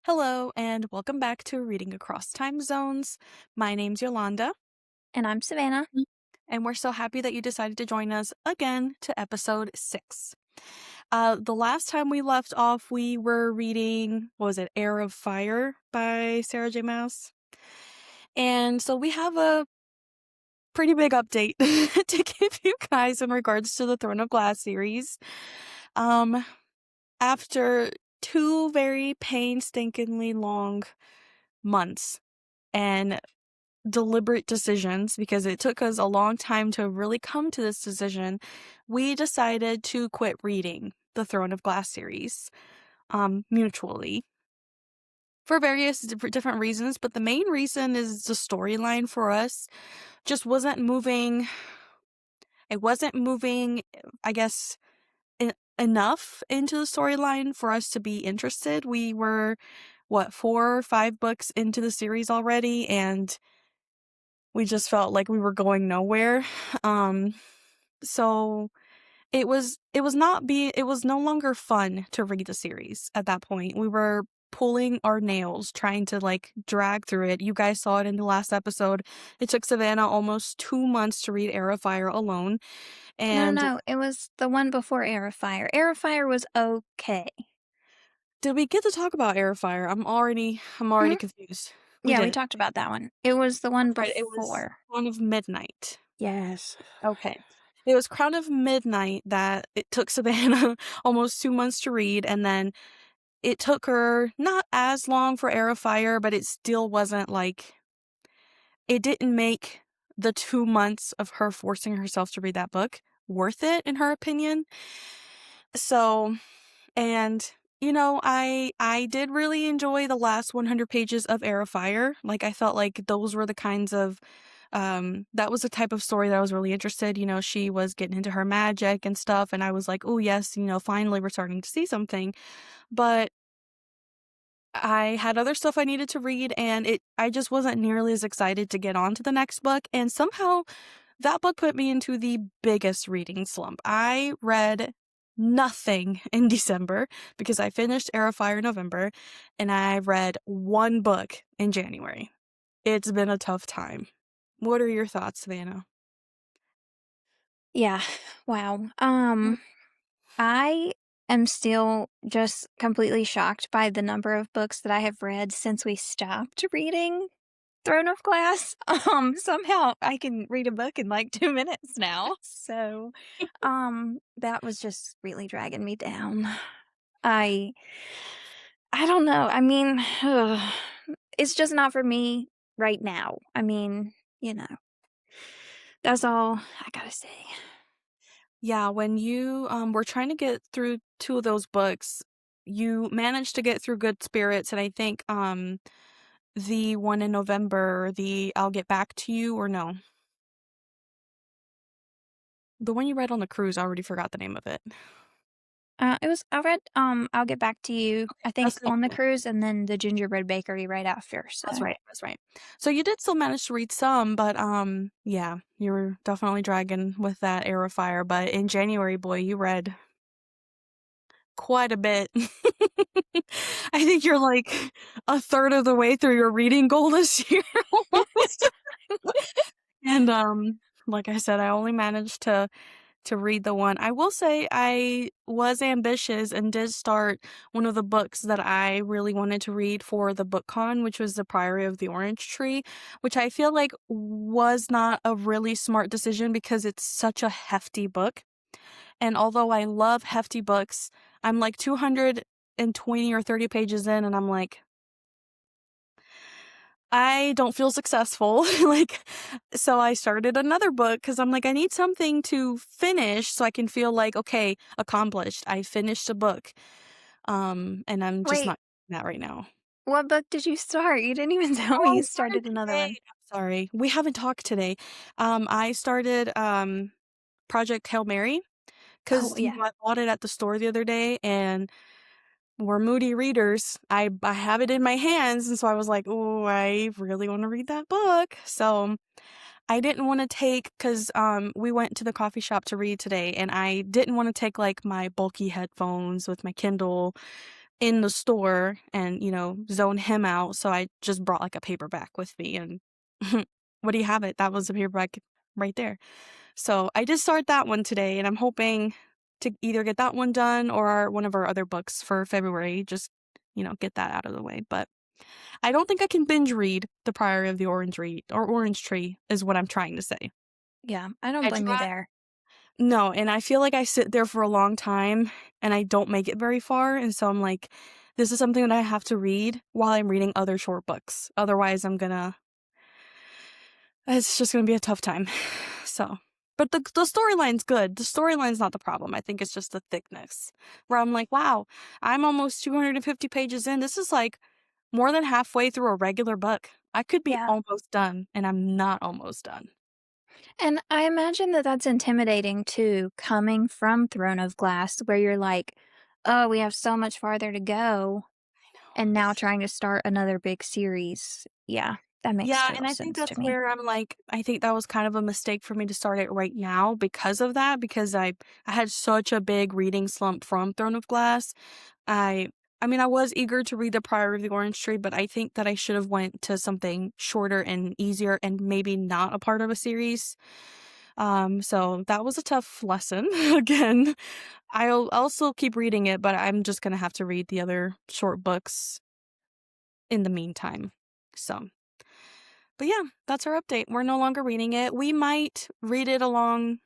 Hello, and welcome back to Reading Across Time Zones. My name's Yolanda, And I'm Savannah. and we're so happy that you decided to join us again to episode 6. The last time we left off, we were reading, what was it, Heir of Fire by Sarah J. Maas. And so we have a pretty big update to give you guys in regards to the Throne of Glass series. After 2 very painstakingly long months and deliberate decisions, because it took us a long time to really come to this decision, we decided to quit reading the Throne of Glass series mutually for various different reasons, but the main reason is the storyline for us just wasn't moving. It wasn't moving, I guess, enough into the storyline for us to be interested. We were, 4 or 5 books into the series already, and we just felt like we were going nowhere. So it was no longer fun to read the series at that point. We were pulling our nails trying to drag through it. You guys saw it in the last episode. It took Savannah almost 2 months to read Heir of Fire alone. No, And no, it was the one before Heir of Fire. Heir of Fire was okay. did we get to talk about Heir of Fire? I'm already Mhm. confused. We Yeah, we did. talked about that one. It was the one That's right. It was before. Crown of Midnight. Yes. Okay. It was Crown of Midnight that it took Savannah almost 2 months to read, and then it took her not as long for Heir of Fire, but it still wasn't it didn't make the 2 months of her forcing herself to read that book worth it, in her opinion. So, and I did really enjoy the last 100 pages of Heir of Fire. I felt like those were the kinds of that was the type of story that I was really interested. She was getting into her magic and stuff, and I was like, oh yes, finally we're starting to see something. But I had other stuff I needed to read, and I just wasn't nearly as excited to get on to the next book, and somehow that book put me into the biggest reading slump. I read nothing in December because I finished Heir of Fire in November, and I read 1 book in January. It's been a tough time. What are your thoughts, Savannah? Yeah. Wow. I am still just completely shocked by the number of books that I have read since we stopped reading Throne of Glass. Somehow I can read a book in like 2 minutes now. So, that was just really dragging me down. I I don't know. I mean, it's just not for me right now. I mean, you know, that's all I gotta say. Yeah, when you were trying to get through 2 of those books, you managed to get through Good Spirits, and I think the one in November, the I'll Get Back to You, or no? The one you read on the cruise, I already forgot the name of it. I read, I'll Get Back to You, I That's think the on the one. cruise and then The Gingerbread Bakery right after. That's So, right, that's right. So you did still manage to read some, but, yeah, you were definitely dragging with that Heir of Fire, but in January, boy, you read quite a bit. I think you're, a third of the way through your reading goal this year almost. And, like I said, I only managed to read the one. I will say I was ambitious and did start one of the books that I really wanted to read for the book con, which was The Priory of the Orange Tree, which I feel like was not a really smart decision because it's such a hefty book. And although I love hefty books, I'm 220 or 30 pages in, and I'm like, I don't feel successful. So I started another book because I'm like, I need something to finish so I can feel like, okay, accomplished. I finished a book. And I'm just wait, not doing that right now. what book did you start? You didn't even tell me Oh, I you started started another today. one. I'm sorry. We haven't talked today. I started Project Hail Mary Oh, because yeah. I bought it at the store the other day, and we're moody readers. I have it in my hands, and so I was like, oh, I really want to read that book. So I didn't want to take, because we went to the coffee shop to read today, and I didn't want to take my bulky headphones with my Kindle in the store and, zone him out, so I just brought, like, a paperback with me, and what do you have it? That was a paperback right there. So, I did start that one today, and I'm hoping to either get that one done or one of our other books for February, just, get that out of the way, but I don't think I can binge read The Priory of the Orange Tree is what I'm trying to say. Yeah, I don't I blame you try there. No, and I feel like I sit there for a long time and I don't make it very far, and so I'm like, this is something that I have to read while I'm reading other short books. Otherwise, it's just gonna be a tough time. So, but the storyline's good. The storyline's not the problem. I think it's just the thickness. Where I'm like, wow, I'm almost 250 pages in. This is like more than halfway through a regular book. I could be Yeah. almost done, and I'm not almost done. And I imagine that that's intimidating too, coming from Throne of Glass, where you're like, oh, we have so much farther to go. And now trying to start another big series. Yeah, that makes Yeah, and total I think sense to that's me. where I'm like, I think that was kind of a mistake for me to start it right now because of that, because I had such a big reading slump from Throne of Glass. I I mean, I was eager to read The Prior of the Orange Tree, but I think that I should have went to something shorter and easier and maybe not a part of a series. So that was a tough lesson again. I'll still keep reading it, but I'm just gonna have to read the other short books in the meantime. So but yeah, that's our update. We're no longer reading it. We might read it along,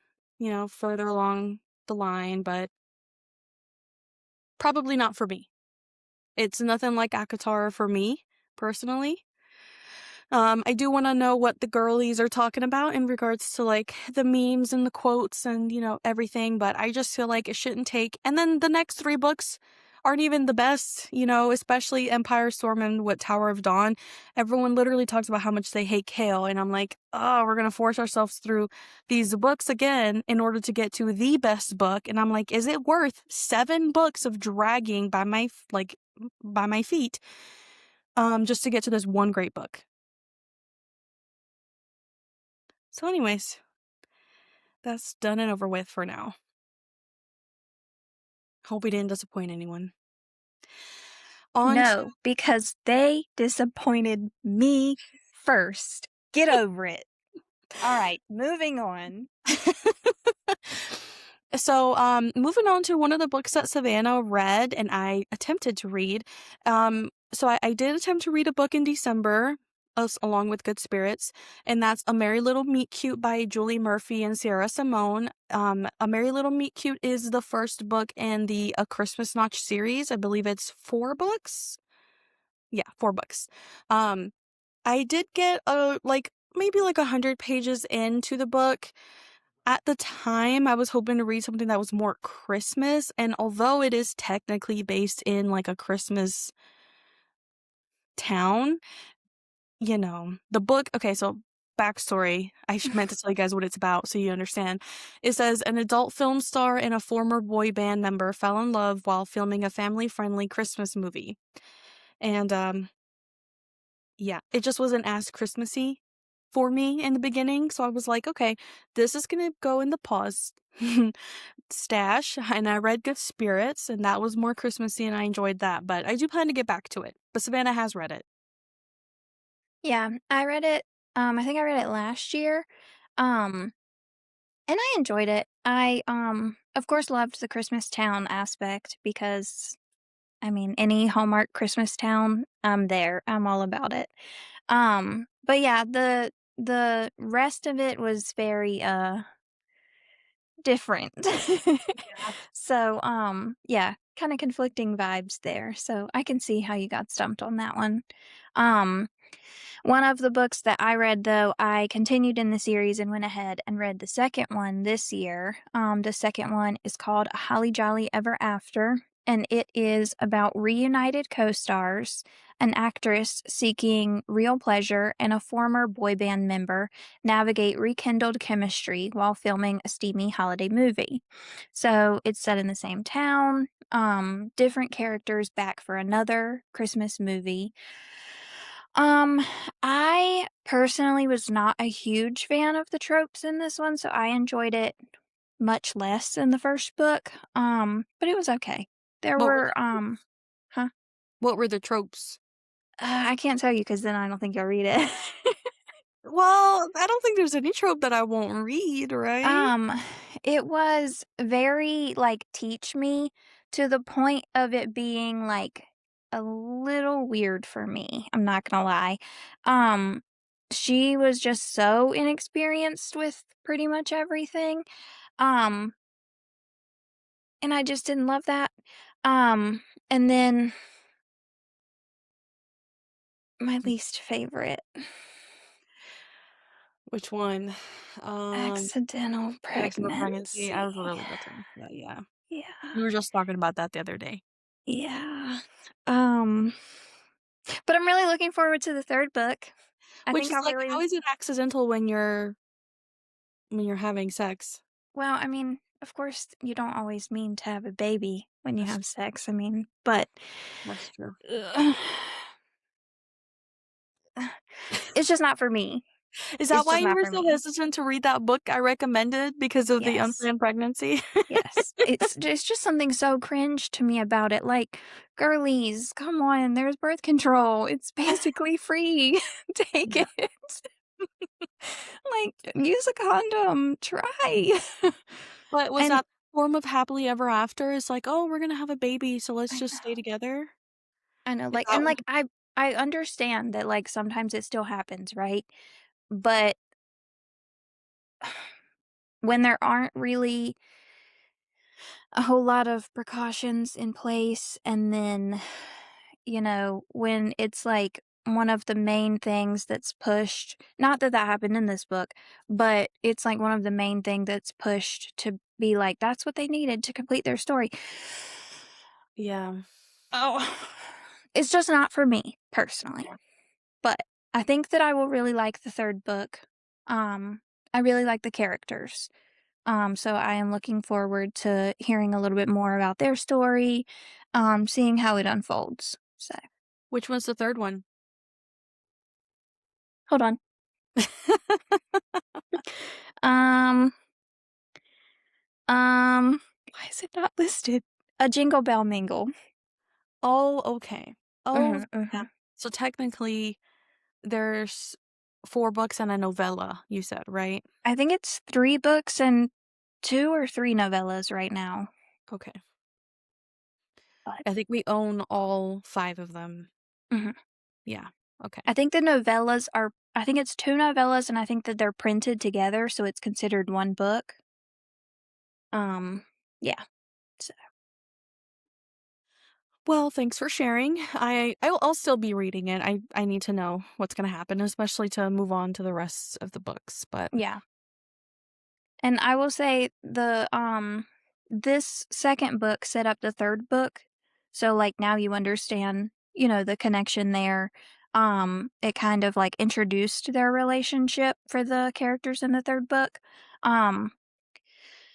further along the line, but probably not for me. It's nothing like ACOTAR for me, personally. I do want to know what the girlies are talking about in regards to like the memes and the quotes and, everything, but I just feel like it shouldn't take. And then the next three books aren't even the best, especially Empire Storm and what Tower of Dawn. Everyone literally talks about how much they hate Kale, and I'm like, oh, we're going to force ourselves through these books again in order to get to the best book. And I'm like, is it worth 7 books of dragging by my feet, just to get to this one great book? So, anyways, that's done and over with for now. Hope we didn't disappoint anyone. On to No, because they disappointed me first. Get over it. All right, moving on. So, moving on to one of the books that Savannah read and I attempted to read. So I did attempt to read a book in December, along with Good Spirits, and that's A Merry Little Meet Cute by Julie Murphy and Sierra Simone. A Merry Little Meet Cute is the first book in the A Christmas Notch series. I believe it's 4 books. Yeah, 4 books. Um, I did get maybe like 100 pages into the book. At the time, I was hoping to read something that was more Christmas, and although it is technically based in like a Christmas town, the book. Okay, so backstory. Meant to tell you guys what it's about so you understand. It says an adult film star and a former boy band member fell in love while filming a family-friendly Christmas movie, and yeah, it just wasn't as Christmassy for me in the beginning, so I was like, "Okay, this is gonna go in the pause stash," and I read Good Spirits, and that was more Christmassy, and I enjoyed that, but I do plan to get back to it. But Savannah has read it. Yeah, I read it, I think I read it last year, um, and I enjoyed it. I, of course, loved the Christmas town aspect because, I mean, any Hallmark Christmas town, I'm there. I'm all about it. But yeah, the rest of it was very, different. Yeah. So, yeah, kinda conflicting vibes there, so I can see how you got stumped on that one. Um, one of the books that I read, though, I continued in the series and went ahead and read the second one this year. The second one is called A Holly Jolly Ever After, and it is about reunited co-stars, an actress seeking real pleasure, and a former boy band member navigate rekindled chemistry while filming a steamy holiday movie. So it's set in the same town, different characters back for another Christmas movie. um, I personally was not a huge fan of the tropes in this one, so I enjoyed it much less than the first book. But it was okay. There What were were, the huh? What were the tropes? I can't tell you because then I don't think you'll read it. Well, I don't think there's any trope that I won't read, right? Um, it was very, like, teach me to the point of it being, like, a little weird for me, I'm not gonna lie. Um, she was just so inexperienced with pretty much everything, um, and I just didn't love that. And then my least favorite, Which one? Um, accidental Accidental pregnancy. I pregnancy. was really about to ask that, yeah. Yeah, We were just talking about that the other day. yeah. Um But I'm really looking forward to the 3rd book. I Which think is I'll like, how really is it accidental when you're having sex? well, I mean, of course, you don't always mean to have a baby when you That's have sex, I mean, but that's true. ugh, it's just not for me. Is that It's why just you not were for so me. hesitant to read that book I recommended because of the Yes. unplanned pregnancy? Yes. It's just something so cringe to me about it, like, "Girlies, come on, there's birth control. It's basically free. Take Yeah. it. Like, use a condom. Try." But was And that form of happily ever after is like, "Oh, we're gonna have a baby, so let's I just stay know. together?" I know, Is like that and, like, I understand that, like, sometimes it still happens, right? But when there aren't really a whole lot of precautions in place, and then, when it's, like, one of the main things that's pushed not that that happened in this book, but it's, like, one of the main thing that's pushed to be like, that's what they needed to complete their story. Yeah. Oh, it's just not for me, personally. Okay. But I think that I will really like the 3rd book. Um, I really like the characters. So I am looking forward to hearing a little bit more about their story, seeing how it unfolds. So, Which one's the 3rd one? hold on. Um, why is it not listed? A Jingle Bell Mingle. Oh, okay. Oh, Mhm, yeah. mhm. So technically, there's 4 books and a novella, you said, right? I think it's 3 books and 2 or 3 novellas right now. Okay. But I think we own all 5 of them. mhm. Yeah. Okay. I think the novellas are I think it's 2 novellas, and I think that they're printed together, so it's considered 1 book. Um, yeah, so Well, thanks for sharing. I'll still be reading it. I need to know what's gonna happen, especially to move on to the rest of the books, but yeah. And I will say this 2nd book set up the 3rd book, so, like, now you understand, the connection there. It kind of, like, introduced their relationship for the characters in the 3rd book. Um,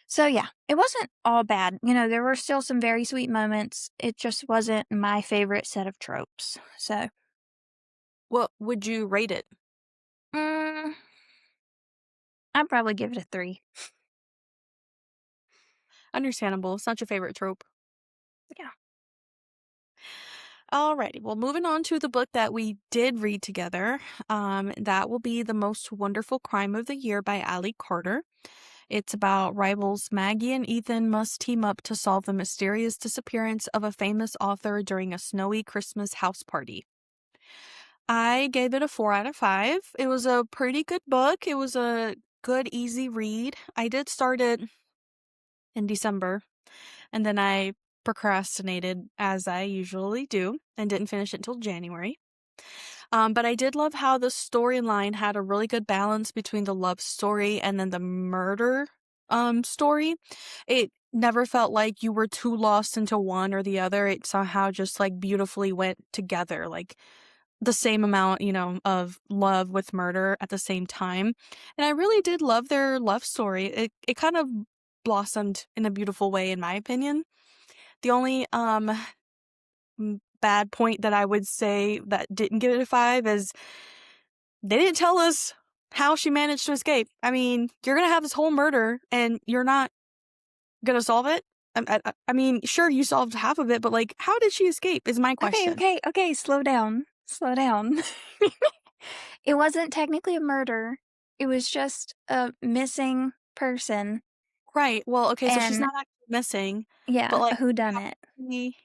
so yeah, it wasn't all bad, there were still some very sweet moments, it just wasn't my favorite set of tropes, so, what would you rate it? mm, I'd probably give it a 3. Understandable. It's not your favorite trope. Yeah. Alrighty. Well, moving on to the book that we did read together. That will be The Most Wonderful Crime of the Year by Ali Carter. It's about rivals Maggie and Ethan must team up to solve the mysterious disappearance of a famous author during a snowy Christmas house party. I gave it a 4 out of 5. It was a pretty good book. It was a good, easy read. I did start it in December, and then I procrastinated as I usually do and didn't finish it until January. But I did love how the storyline had a really good balance between the love story and then the murder story. It never felt like you were too lost into one or the other. It somehow just like beautifully went together, like the same amount, of love with murder at the same time. And I really did love their love story. It kind of blossomed in a beautiful way in my opinion. The only bad point that I would say that didn't give it a 5 is they didn't tell us how she managed to escape. I mean, you're going to have this whole murder and you're not going to solve it. I mean, sure, you solved half of it, but, like, how did she escape is my Okay, question. okay, okay, slow down. Slow down. It wasn't technically a murder. It was just a missing person Right, well, okay, so she's and not actually missing, but, yeah, like, a whodunit. she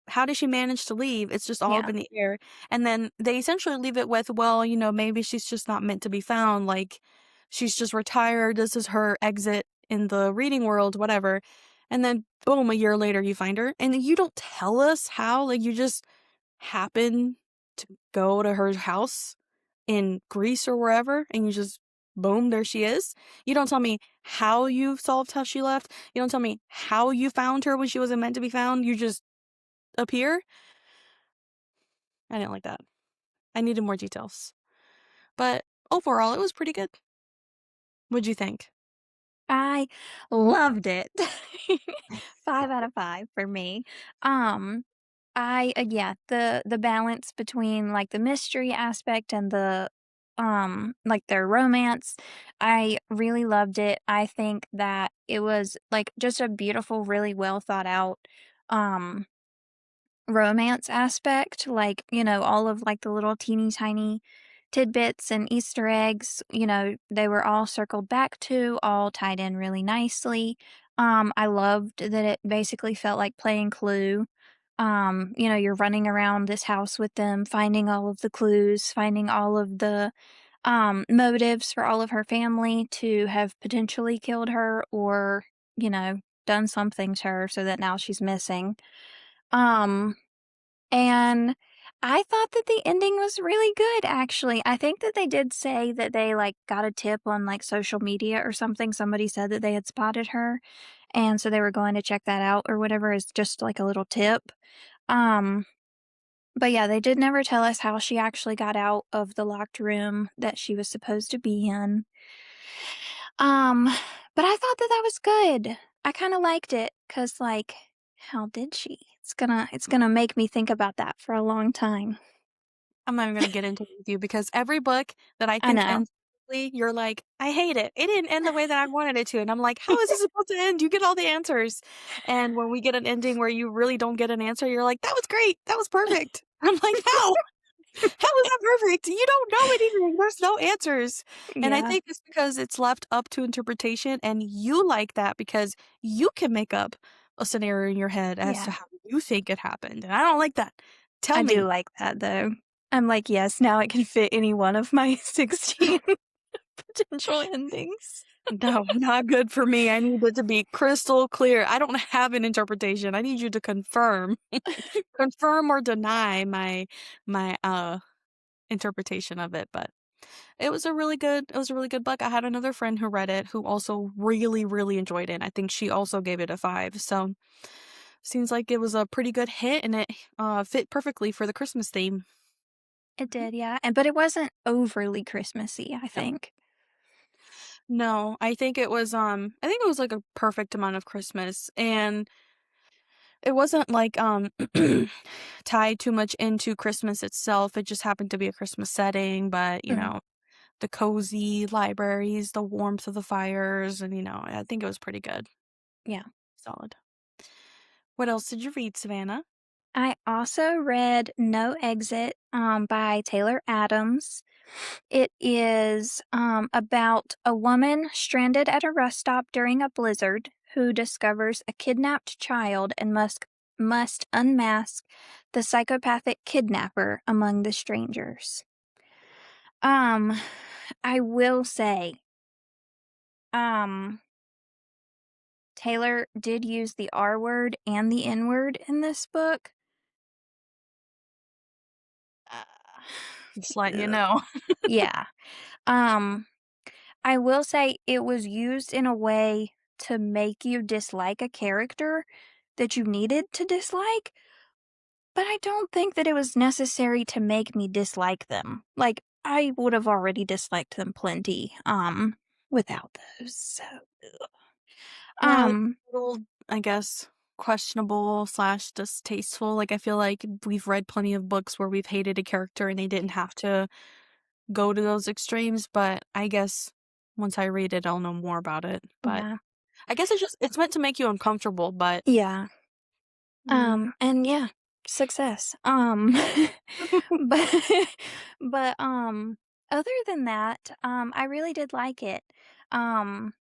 how did she manage to leave? It's just all up Yeah. in the air, and then they essentially leave it with, well, maybe she's just not meant to be found, like, she's just retired, this is her exit in the reading world, whatever, and then boom, a year later you find her, and you don't tell us how, like, you just happen to go to her house in Greece or wherever, and you just boom, there she is. You don't tell me how you solved how she left. You don't tell me how you found her when she wasn't meant to be found. You just appear. I didn't like that. I needed more details. But overall, it was pretty good. What'd you think? I loved it. 5 out of 5 for me. Um, yeah, the balance between, like, the mystery aspect and like, their romance, I really loved it. I think that it was, like, just a beautiful, really well thought out, um romance aspect, like, all of, like, the little teeny tiny tidbits and Easter eggs, they were all circled back to, all tied in really nicely. I loved that it basically felt like playing Clue. You're running around this house with them, finding all of the clues, finding all of the motives for all of her family to have potentially killed her or, you know, done something to her so that now she's missing. Um, and I thought that the ending was really good, actually. I think that they did say that they, like, got a tip on, like, social media or something. Somebody said that they had spotted her, and so they were going to check that out or whatever as just, like, a little tip. Um, but yeah, they did never tell us how she actually got out of the locked room that she was supposed to be in. Um, but I thought that that was good. I kinda liked it because, like, how did she? It's gonna make me think about that for a long time. I'm not even gonna get into it with you because every book that I I think know. ends perfectly, you're like, "I hate it. It didn't end the way that I wanted it to." And I'm like, "How is this supposed to end? You get all the answers." And when we get an ending where you really don't get an answer, you're like, "That was great. That was perfect." I'm like, "How? How is that perfect? You don't know anything. There's no answers." And I Yeah, think it's because it's left up to interpretation, and you like that because you can make up a scenario in your head as to yeah. how you think it happened, and I don't like that. Tell I do me. like that, though. I'm like, "Yes, now it can fit any one of my 16 potential endings." No, not good for me. I need it to be crystal clear. I don't have an interpretation. I need you to confirm. Confirm or deny my interpretation of it, but it was a really good book. I had another friend who read it who also really, really enjoyed it. I think she also gave it a 5. So, seems like it was a pretty good hit and it fit perfectly for the Christmas theme. It Mhm. did, yeah, but it wasn't overly Christmassy, I No. think. No, I think it was like a perfect amount of Christmas and it wasn't like, tied too much into Christmas itself, it just happened to be a Christmas setting, but, Mhm, the cozy libraries, the warmth of the fires, and, I think it was pretty good. yeah. Solid. What else did you read, Savannah? I also read No Exit, by Taylor Adams. It is, about a woman stranded at a rest stop during a blizzard who discovers a kidnapped child and must unmask the psychopathic kidnapper among the strangers. Um, I will say, um, Taylor did use the R word and the N word in this book. Uh, Just letting you ugh. know. Yeah. Um, I will say it was used in a way to make you dislike a character that you needed to dislike, but I don't think that it was necessary to make me dislike them. Like, I would have already disliked them plenty, without those, so, ugh. Yeah, it's Um, a little, I guess, questionable/distasteful, like, I feel like we've read plenty of books where we've hated a character and they didn't have to go to those extremes, but I guess once I read it, I'll know more about it, but yeah. I guess it's meant to make you uncomfortable, but Yeah. yeah. And yeah, success. But other than that, I really did like it. Um,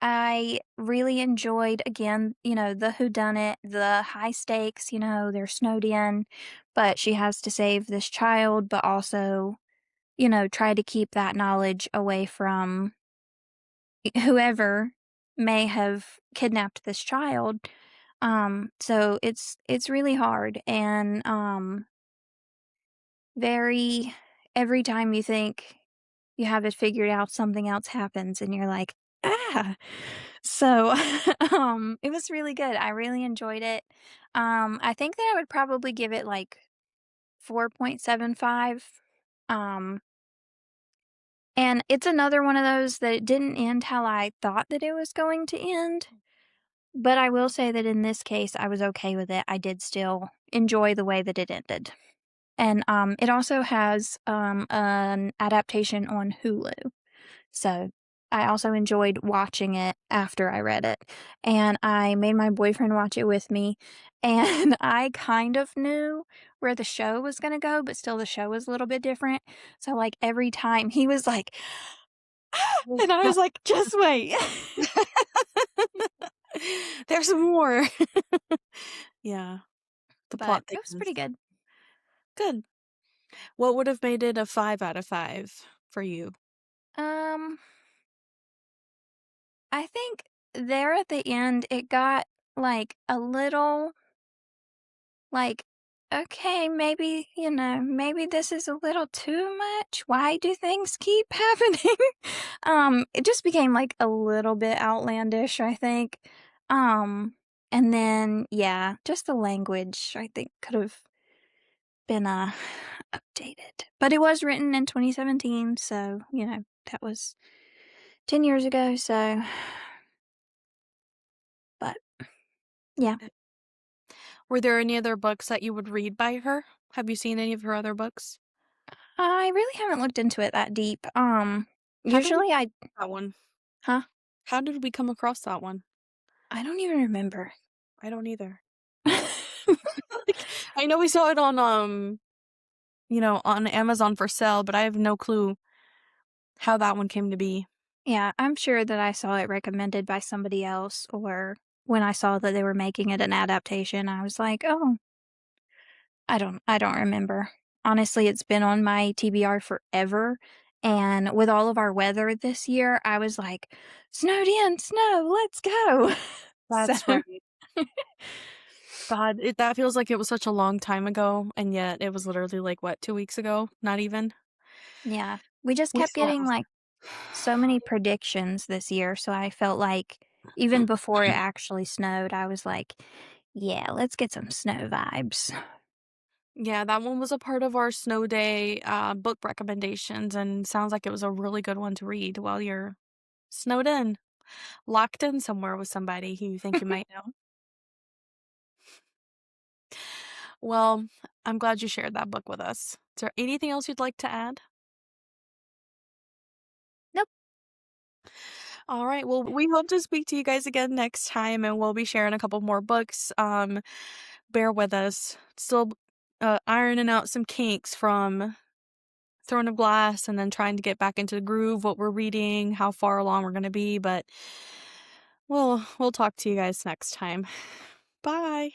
I really enjoyed again, the whodunit, the high stakes, they're snowed in, but she has to save this child, but also, try to keep that knowledge away from whoever may have kidnapped this child. So it's really hard and very every time you think you have it figured out, something else happens and you're like, "Ah." So, it was really good. I really enjoyed it. I think that I would probably give it like 4.75. Um, and it's another one of those that it didn't end how I thought that it was going to end. But I will say that in this case, I was okay with it. I did still enjoy the way that it ended. And, it also has, an adaptation on Hulu. So, I also enjoyed watching it after I read it, and I made my boyfriend watch it with me, and I kind of knew where the show was gonna go, but still the show was a little bit different. So, like, every time he was like, "Ah!" and I was like, "Just wait." There's more. Yeah, the But plot it was thickens. pretty good. Good. What would have made it a 5 out of 5 for you? Um, I think there at the end, it got, like, a little like, okay, maybe, maybe this is a little too much. Why do things keep happening? It just became like a little bit outlandish, I think. Um, and then yeah, just the language I think could have been updated. But it was written in 2017, so, that was 10 years ago, so but yeah. Were there any other books that you would read by her? Have you seen any of her other books? I really haven't looked into it that deep. How did we Usually I that one? huh? How did we come across that one? I don't even remember. I don't either. Like, I know we saw it on, on Amazon for sale, but I have no clue how that one came to be. Yeah, I'm sure that I saw it recommended by somebody else, or when I saw that they were making it an adaptation, I was like, "Oh, I don't remember." Honestly, it's been on my TBR forever, and with all of our weather this year, I was like, "Snowed in, snow, let's go." So, That's right. God, that feels like it was such a long time ago, and yet it was literally, like, what, 2 weeks ago? Not even? yeah, we just We kept still getting, have like, so many predictions this year, so I felt like even before it actually snowed, I was like, "Yeah, let's get some snow vibes." Yeah, that one was a part of our snow day, book recommendations, and sounds like it was a really good one to read while you're snowed in, locked in somewhere with somebody who you think you might know. Well, I'm glad you shared that book with us. Is there anything else you'd like to add? Nope. All right. Well, we hope to speak to you guys again next time, and we'll be sharing a couple more books. Bear with us. Still ironing out some kinks from Throne of Glass and then trying to get back into the groove, what we're reading, how far along we're going to be, but we'll talk to you guys next time. Bye.